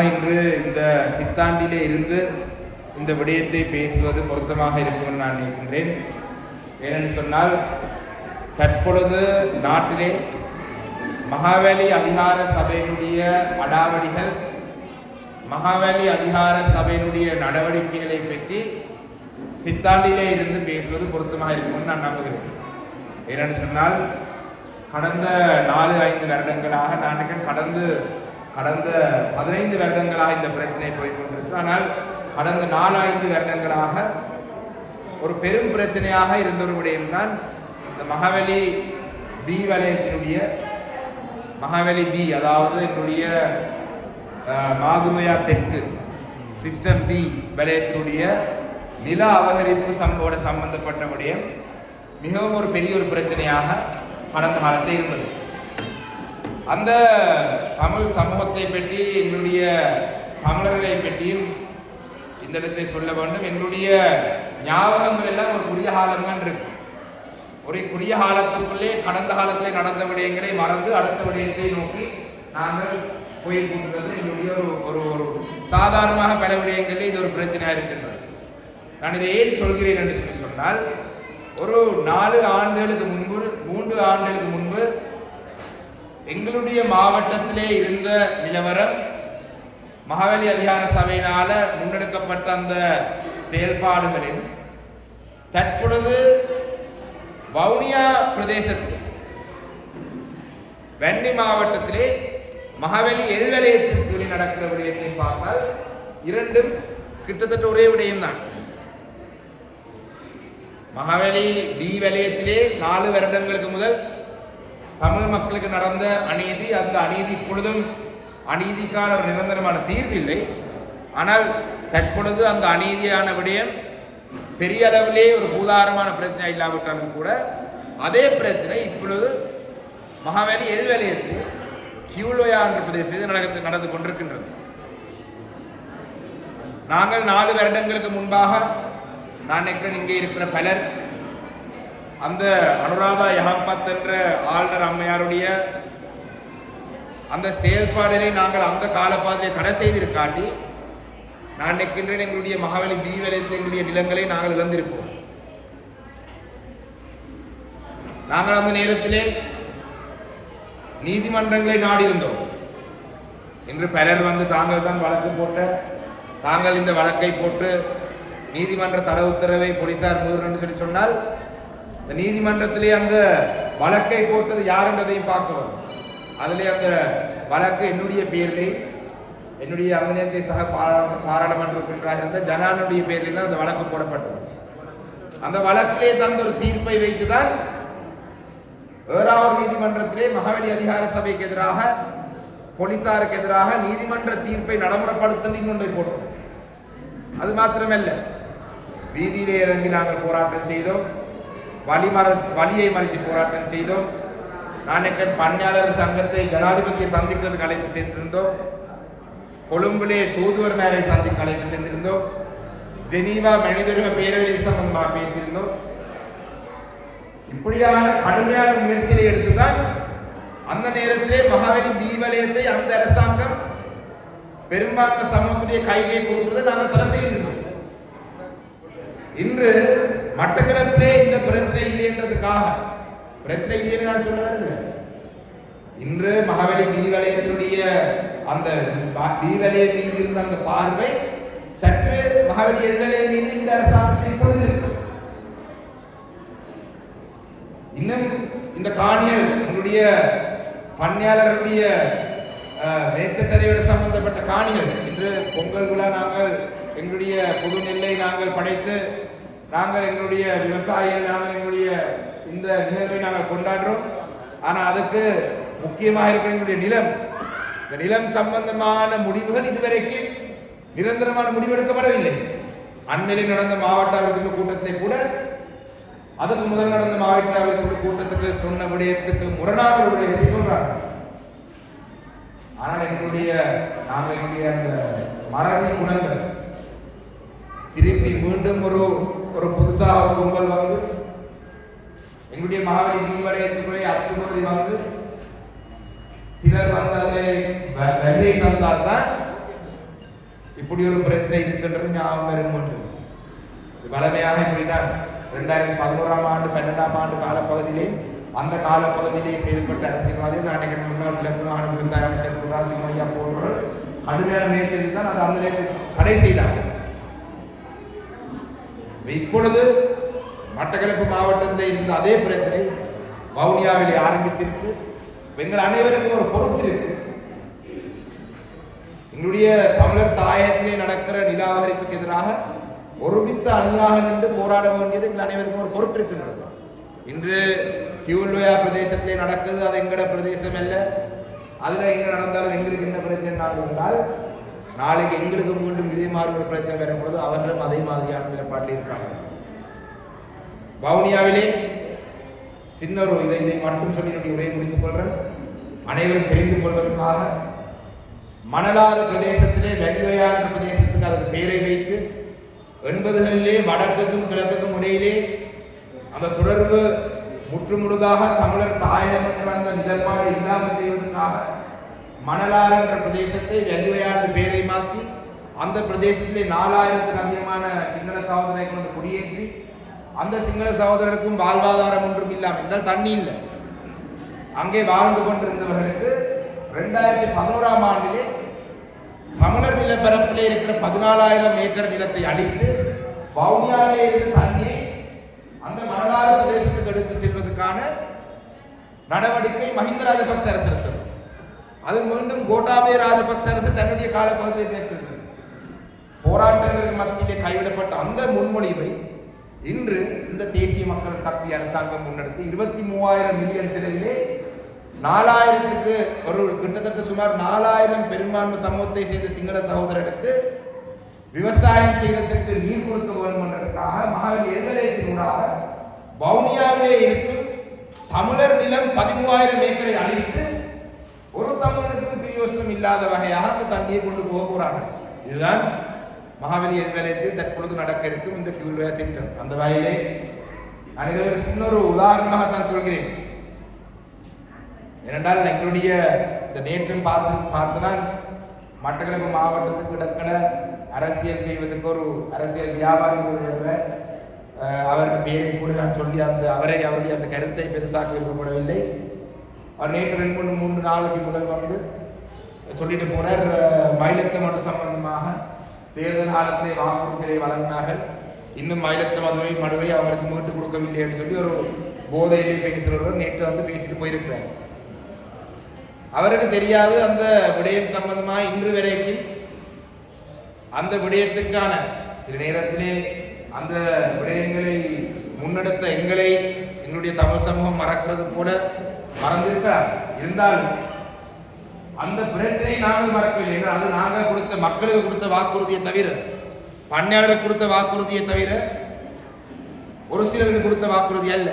இன்று இந்த சித்தாண்டிலே இருந்து இந்த விடயத்தை பேசுவது பொருத்தமாக இருக்கும் என்று நான் நினைக்கின்றேன். ஏனென்று சொன்னால் தற்பொழுது நாட்டிலே மகாவலி அதிகார சபையினுடைய அடாவடிகள், மகாவலி அதிகார சபையினுடைய நடவடிக்கைகளை பற்றி சித்தாண்டிலே இருந்து பேசுவது பொருத்தமாக இருக்கும் நான் நம்புகிறேன். ஏனென்று சொன்னால் கடந்த 4-5 வருடங்களாக நான் கடந்த 15 வருடங்களாக இந்த பிரச்சனை போய்கொண்டிருக்கு. ஆனால் கடந்த 4-5 வருடங்களாக ஒரு பெரும் பிரச்சனையாக இருந்த ஒரு விடயம்தான் இந்த மகாவலி பி வலயத்தினுடைய மகாவலி பி, அதாவது எங்களுடைய மாதுமையா தெற்கு சிஸ்டம் பி வலயத்தினுடைய நில அபகரிப்பு சம்பந்தப்பட்ட விடயம் மிகவும் ஒரு பெரிய ஒரு பிரச்சனையாக கடந்த காலத்தில் இருந்தது. அந்த தமிழ் சமூகத்தை பற்றி, எங்களுடைய தமிழர்களை பற்றியும் இந்த இடத்தை சொல்ல வேண்டும். எங்களுடைய ஞாபகங்கள் எல்லாம் ஒரு குறுகிய காலம்தான் இருக்கு. ஒரு குறுகிய காலத்துக்குள்ளே கடந்த காலத்திலே நடந்த விடயங்களை மறந்து அடுத்த விடயத்தை நோக்கி நாங்கள் போய்கொண்டிருந்தது எங்களுடைய ஒரு ஒரு சாதாரணமாக பல விடயங்களில் இது ஒரு பிரச்சனையாக இருக்கின்றது. நான் இதை ஏன் சொல்கிறேன் என்று சொன்னால், ஒரு 4 ஆண்டுகளுக்கு முன்பு 3 ஆண்டுகளுக்கு முன்பு எங்களுடைய மாவட்டத்திலே இருந்த நிலவரம், மகாவலி அதிகார சபையினால முன்னெடுக்கப்பட்ட அந்த செயல்பாடுகளில் தற்பொழுது வவுனியா பிரதேசத்தில் வன்னி மாவட்டத்திலே மகாவலி எல் வலயத்திற்கு நடக்கிற விடயத்தை பார்த்தால் இரண்டும் கிட்டத்தட்ட ஒரே விடயம் தான். மகாவலி பி வலயத்திலே 4 வருடங்களுக்கு முதல் தமிழ் மக்களுக்கு நடந்த அநீதி, அந்த அநீதி இப்பொழுதும் அநீதிக்கான ஒரு நிரந்தரமான தீர்வு இல்லை. ஆனால் தற்பொழுது அந்த அநீதியான விடயம் பெரிய அளவிலே ஒரு பூதாரமான பிரச்சனை இல்லாவிட்டாலும் கூட அதே பிரச்சனை இப்பொழுது மகாவலி எல் வலயத்தில் கியூலோயா என்ற பிரதேசத்தில் நடந்து கொண்டிருக்கின்றது. நாங்கள் 4 வருடங்களுக்கு முன்பாக நான் நினைக்கிறேன் இங்கே இருக்கிற பலர் அந்த அனுராதா யஹம்பத் என்ற ஆளுநர் அம்மையாருடைய அந்த செயல்பாடுகளை நாங்கள் அந்த காலப்பாதையை தடை செய்திருக்காட்டி நான் நினைக்கின்றேன் எங்களுடைய மகாவலி பி வலயத்தினுடைய நிலங்களை நாங்கள் இழந்திருப்போம். நாங்கள் அந்த நேரத்திலே நீதிமன்றங்களை நாடியிருந்தோம். இன்று பலர் வந்து தாங்கள் தான் வழக்கு போட்ட, தாங்கள் இந்த வழக்கை போட்டு நீதிமன்ற தடை உத்தரவை போலீசார் மீறுன்னு சொல்லி சொன்னால், இந்த நீதிமன்றத்திலே அந்த வழக்கை போட்டது யார் என்றதையும் பார்க்கிறோம். அதிலே அந்த வழக்கு என்னுடைய பேரிலே, என்னுடைய அந்த நேரத்தை சக பாராளுமன்ற உறுப்பினராக இருந்த ஜனானுடைய பேரிலே தான் அந்த வழக்கு போடப்பட்டது. அந்த வழக்கிலே தந்த ஒரு தீர்ப்பை வைத்துதான் ஏறாவூர் நீதிமன்றத்திலே மகாவலி அதிகார சபைக்கு எதிராக, போலீசாருக்கு எதிராக நீதிமன்ற தீர்ப்பை நடைமுறைப்படுத்த ஒன்றை போட்டோம். அது மாத்திரமல்ல, வீதியிலே இறங்கி நாங்கள் போராட்டம் செய்தோம், வழியை மறைச்சு போராட்டம் செய்தோம். நான் பணியாளர் சங்கத்தை ஜனாதிபதியை சந்திக்கிறதுக்கு அழைத்து சென்றிருந்தோம். கொழும்பிலே தூதுவர் மேலே சந்திக்க அழைத்து சென்றிருந்தோம். ஜெனீவா மனித உரிமை பேரவையில் சம்பந்தமாக பேசியிருந்தோம். இப்படியான கடுமையான முயற்சியை எடுத்துதான் அந்த நேரத்திலே மகாவலி பி வலயத்தை அந்த அரசாங்கம் பெரும்பான்மை சமூகத்துடைய கையிலே கொடுக்கிறதை நாங்கள் தடை செய்திருந்தோம். இன்று மட்டக்களப்பிலே இந்த பிரச்சனை இல்லை என்றதுக்காக, பிரச்சனை இல்லை நான் சொல்ல வரல, இன்று மகாவலி பி வலயத்தினுடைய அந்த பி வலயம் மீது இருந்த அந்த பார்வை சற்று மகாவலி எல் வலயம் மீது இந்த அரசாங்கத்தில் இருக்கு. இன்னும் இந்த காணிகள், எங்களுடைய பணியாளர்களுடைய மேச்சத்தரையோடு சம்பந்தப்பட்ட காணிகள், இன்று பொங்கல் விழா நாங்கள் எங்களுடைய புது நெல்லை நாங்கள் படைத்து நாங்கள் எங்களுடைய விவசாயிகள், நாங்கள் எங்களுடைய இந்த நிகழ்வை நாங்கள் கொண்டாடுறோம். ஆனால் அதுக்கு முக்கியமாக இருக்கிற எங்களுடைய நிலம், இந்த நிலம் சம்பந்தமான முடிவுகள் இதுவரைக்கும் நிரந்தரமான முடிவு எடுக்கப்படவில்லை. அண்மையில் நடந்த மாவட்ட அபிவிருத்தி கூட்டத்தை கூட, அதுக்கு முதல் நடந்த மாவட்ட அபிவிருத்தி கூட்டத்துக்கு சொன்ன விடயத்துக்கு முரணான ஒரு விடயத்தை சொல்றாங்க. ஆனால் நாங்கள் எங்களுடைய அந்த மறதி குணங்கள் திருப்பி மீண்டும் ஒரு புதுசாக ஒரு கும்பல் வந்து எங்களுடைய மகாவலி பி வலயத்துக்குள்ளே அத்துமதி வந்து சிலர் வந்து அதை வருகை தந்தால்தான் இப்படி ஒரு பிரச்சனை இருக்கின்றது ஞாபகம் வரும் ஒன்று. வளமையாக இப்படிதான் 2011ஆம் ஆண்டு 12ஆம் ஆண்டு காலப்பகுதியிலே அந்த காலப்பகுதியிலே செயல்பட்ட அரசியல்வாதி நான் முன்னாள் கிழக்கு மாகாண விவசாய அமைச்சர் குராசிமையா போன்றவர்கள் கடுமையான முயற்சி தான் அது அந்த தடை செய்தார்கள். இப்பொழுது மட்டக்களப்பு மாவட்டத்தில் இருந்த அதே பிரச்சனை வவுனியாவிலே ஆரம்பித்திருக்கு. எங்கள் அனைவருக்கும் ஒரு பொறுப்பு இருக்கு. எங்களுடைய தமிழர் தாயகத்திலே நடக்கிற நிலாவகரிப்புக்கு எதிராக ஒருமித்த அணியாக நின்று போராட வேண்டியது எங்கள் அனைவருக்கும் ஒரு பொறுப்பு இருக்கின்றது. இன்று கியூல்லுயா பிரதேசத்திலே நடக்குது, அது எங்கட பிரதேசம் அல்ல. அதுல எங்க நடந்தாலும் எங்களுக்கு என்ன பிரச்சனை இருந்தால் நாளைக்கு எங்களுக்கு மீண்டும் இதே மாதிரி ஒரு பிரச்சனை வரும்பொழுது அவர்களும் அதே மாதிரியான நிலைப்பாட்டில் இருப்பார்கள். வவுனியாவிலே சின்ன ஒரு இதை மட்டும் சொல்லி என்னுடைய உரையை முடித்துக் கொள்றேன். அனைவரும் தெரிந்து கொள்வதற்காக மணலாறு பிரதேசத்திலே வெள்ளையான பிரதேசத்துக்கு அதற்கு பெயரை வைத்து 80களிலே வடக்குக்கும் கிழக்குக்கும் இடையிலே அந்த தொடர்பு முற்றுமுழுதாக தமிழர் தாயகம் என்ற அந்த நிலைப்பாடு இல்லாமல் செய்வதற்காக மணலாறு என்ற பிரதேசத்தை வெள்ளையான பெயரை மாற்றி அந்த பிரதேசத்திலே 4000க்கும் அதிகமான சிங்கள சகோதரரை கொண்டு குடியேற்றி அந்த சிங்கள சகோதரருக்கும் வாழ்வாதாரம் ஒன்றும் இல்லாமல் என்றால் தண்ணி இல்லை அங்கே வாழ்ந்து கொண்டிருந்தவர்களுக்கு 2011ஆம் ஆண்டிலே தமிழர் நிலப்பரப்பிலே இருக்கிற 14,000 ஏக்கர் நிலத்தை அழித்து வவுனியாவிலே இருக்கிற தண்ணியை அந்த மணலாறு பிரதேசத்துக்கு எடுத்து செல்வதற்கான நடவடிக்கை மஹிந்த ராஜபக்ச அரசு எடுத்தது. அது மீண்டும் கோட்டாபய ராஜபக்ச அரசு தன்னுடைய காலப்பகுதியில் பேசியது. போராட்டங்களுக்கு மத்தியிலே கைவிடப்பட்ட அந்த முன்மொழிவை இன்று இந்த தேசிய மக்கள் சக்தி அரசாங்கம் முன்னெடுத்து 23,000 மில்லியன் செலவிலே 4,000க்கு ஒரு கிட்டத்தட்ட சுமார் 4,000 பெரும்பான்மை சமூகத்தை சேர்ந்த சிங்கள சகோதரருக்கு விவசாயம் செய்வதற்கு நீர் கொடுக்க வேண்டும் என்பதற்காக மகாவலி எல்லையத்தினூடாக வவுனியாவிலே இருக்கும் தமிழர் நிலம் 13,000 ஏக்கரை அழித்து ஒரு தமிழனுக்கும் பிரயோசனம் இல்லாத வகையாக அந்த தண்ணியை கொண்டு போக போறார்கள். இதுதான் மகாவலி எல்லையத்தில் தற்பொழுது நடக்க இருக்கும் இந்த கியூல்லுயா திட்டம். அந்த வகையிலே நான் இதை ஒரு சின்ன ஒரு உதாரணமாக தான் சொல்கிறேன். ஏனென்றால் எங்களுடைய இந்த நேற்றும் பார்த்துதான் மட்டக்களப்பு மாவட்டத்துக்கு இடக்கட அரசியல் செய்வதற்கு ஒரு அரசியல் வியாபாரி அவருக்கு பேரை கூட நான் சொல்லி அவருடைய அந்த கருத்தை பெருசாக விருப்பப்படவில்லை. அவர் நேற்று 2-3 நாளைக்கு முதல் வந்து சொல்லிட்டு போனார். மயிலத்த மடு சம்பந்தமாக தேர்தல் காலத்திலே வாக்குறுதிகளை வழங்கினார்கள். இன்னும் மயிலத்த மடுவை அவருக்கு மீட்டு கொடுக்கவில்லை என்று சொல்லி ஒரு போதையிலே பேசுகிறவர் நேற்று வந்து பேசிட்டு போயிருக்கிறார். அவருக்கு தெரியாது அந்த விடயம் சம்பந்தமாக இன்று வரைக்கும் அந்த விடயத்துக்கான சில நேரத்திலே அந்த விடயங்களை முன்னெடுத்த எங்களுடைய தமிழ் சமூகம் மறக்கிறது போல மறந்திருக்கிறார். இருந்தாலும் அந்த பிரச்சனை நாங்கள் மறக்கவில்லை என்று அது நாங்கள் கொடுத்த மக்களுக்கு கொடுத்த வாக்குறுதியை தவிர, பண்ணையாளருக்கு கொடுத்த வாக்குறுதியை தவிர ஒரு சிலருக்கு கொடுத்த வாக்குறுதி அல்ல.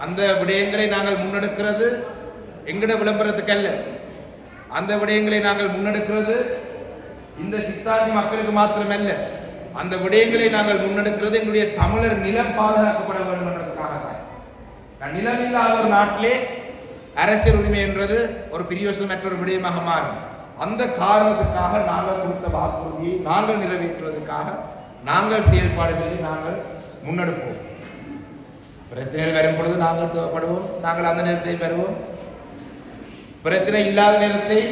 அந்த விடயங்களை நாங்கள் முன்னெடுக்கிறது எங்கட விளம்பரத்துக்கு அல்ல. அந்த விடயங்களை நாங்கள் முன்னெடுக்கிறது இந்த சித்தாந்தி மக்களுக்கு மாத்திரமல்ல. அந்த விடயங்களை நாங்கள் முன்னெடுக்கிறது எங்களுடைய தமிழர் நிலம் பாதுகாக்கப்பட வேண்டும் என்பதற்காக. நிலம் இல்லாத ஒரு நாட்டிலே அரசியல் உரிமை என்றது ஒரு பிரியோசனமற்ற ஒரு விடயமாக மாறும். அந்த காரணத்துக்காக நாங்கள் கொடுத்த வாக்குறுதியை நாங்கள் நிறைவேற்றுவதற்காக நாங்கள் செயல்பாடுகளை நாங்கள் முன்னெடுப்போம். பிரச்சனைகள் வரும் பொழுது நாங்கள் தேவைப்படுவோம், நாங்கள் அந்த நேரத்தில் வருவோம். பிரச்சனை இல்லாத நேரத்தில்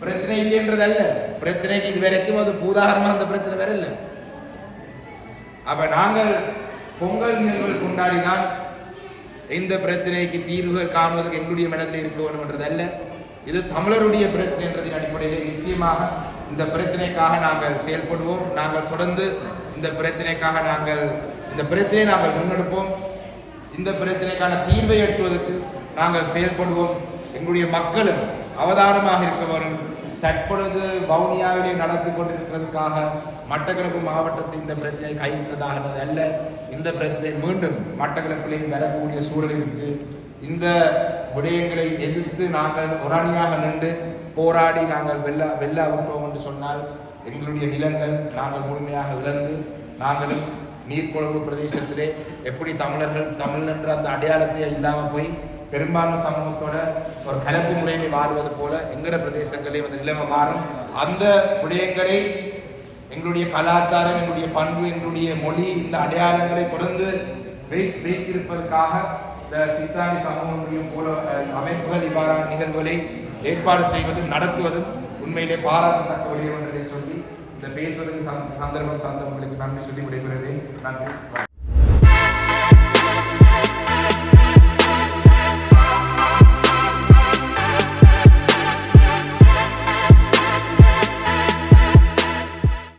பிரச்சனை இல்லை என்றது அல்ல. பிரச்சனைக்கு இது வரைக்கும் அது பூதாகரமாக அந்த பிரச்சனை வேற இல்லை. அப்ப நாங்கள் பொங்கல் நிகழ்வுகள் கொண்டாடினால் இந்த பிரச்சனைக்கு தீர்வுகள் காணுவதற்கு எங்களுடைய மனதில் இருக்க வேண்டும் என்றது அல்ல. இது தமிழருடைய பிரச்சனை என்றதின் அடிப்படையில் நிச்சயமாக இந்த பிரச்சனைக்காக நாங்கள் செயல்படுவோம். நாங்கள் தொடர்ந்து இந்த பிரச்சனைக்காக இந்த பிரச்சனையை நாங்கள் முன்னெடுப்போம். இந்த பிரச்சனைக்கான தீர்வை எட்டுவதற்கு நாங்கள் செயல்படுவோம். எங்களுடைய மக்களும் அவதானமாக இருக்கவர்கள் தற்பொழுது வவுனியாவிலே நடந்து கொண்டிருக்கிறதுக்காக மட்டக்களப்பு மாவட்டத்தை இந்த பிரச்சனை கைவிட்டதாக அல்ல. இந்த பிரச்சனை மீண்டும் மட்டக்களப்பிலே வரக்கூடிய சூழல் இருக்கு. இந்த விடயங்களை எதிர்த்து நாங்கள் ஒரு அணியாக நின்று போராடி நாங்கள் வெல்ல விட்டோம் என்று சொன்னால் எங்களுடைய நிலங்கள் நாங்கள் முழுமையாக இழந்து நாங்களும் நீர்கொழும்பு பிரதேசத்திலே எப்படி தமிழ் என்ற அந்த அடையாளத்தை இல்லாமல் போய் பெரும்பான்மை சமூகத்தோட ஒரு கலப்பு முறையில் வாழ்வது போல எங்கட பிரதேசங்களே வந்து நிலைமை மாறும். அந்த விடயங்களை எங்களுடைய கலாச்சாரம், எங்களுடைய பண்பு, எங்களுடைய மொழி, இந்த அடையாளங்களை தொடர்ந்து வைத்திருப்பதற்காக இந்த சித்தாமி சமூகம் போல அமைப்புகள் இவ்வாறான நிகழ்வுகளை ஏற்பாடு செய்வதும் நடத்துவதும் உண்மையிலே பாராட்டத்தக்க விடயம் என்று சொல்லி இந்த பேசுவதற்கு சந்தர்ப்பம் தந்தவங்களுக்கு நன்றி சொல்லி விடைபெறுகிறேன். நன்றி.